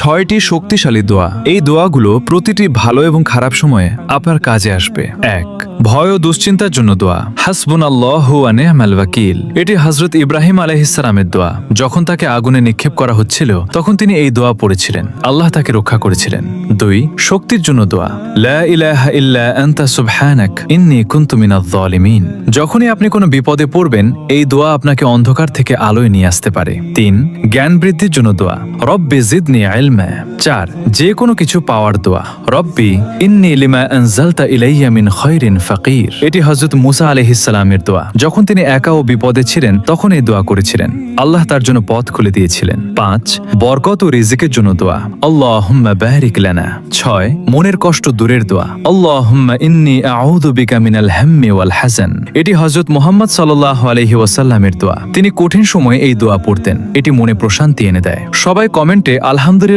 6টি শক্তিশালী দোয়া। এই দোয়াগুলো প্রতিটি ভালো এবং খারাপ সময়ে আপনার কাজে আসবে। 1. ভয় ও দুশ্চিন্তার জন্য দোয়া। হাসবুনাল্লাহু ওয়া নি'মাল ওয়াকিল। এটি হযরত ইব্রাহিম আলাইহিস সালামের দোয়া। যখন তাকে আগুনে নিক্ষেপ করা হচ্ছিল তখন তিনি এই দোয়া পড়েছিলেন, আল্লাহ তাকে রক্ষা করেছিলেন। 2. শক্তির জন্য দোয়া। লা ইলাহা ইল্লা আনতা সুবহানাক ইন্নী কুনতু মিনাজ জালিমিন। যখনই আপনি কোনো বিপদে পড়বেন এই দোয়া আপনাকে অন্ধকার থেকে আলোয় নিয়ে আসতে পারে। 3. জ্ঞান বৃদ্ধির জন্য দোয়া। রব্বি জিদনি ইলমা। 4. যে কোনো কিছু পাওয়ার দোয়া। রব্বি ইন্নী লিমা আনজালতা ইলাইয়া মিন খায়রিন ফাকির। এটি হযরত মুসা আলাইহিস সালামের দোয়া। যখন তিনি একা ও বিপদে ছিলেন তখন এই দোয়া করেছিলেন, আল্লাহ তার জন্য পথ খুলে দিয়েছিলেন। 5. বরকত ও রিজিকের জন্য দোয়া। আল্লাহুম্মা বারিক লানা। 6. মনের কষ্ট দূরের দোয়া। আল্লাহুম্মা ইন্নী আউযু বিকা মিনাল হাম্মি ওয়াল হাযান। এটি হযরত মুহাম্মদ সাল্লাল্লাহু আলাইহি ওয়াসাল্লামের দোয়া। তিনি কঠিন সময়ে এই দোয়া পড়তেন, এটি মনে প্রশান্তি এনে দেয়। সবাই কমেন্টে আলহামদুলিল্লাহ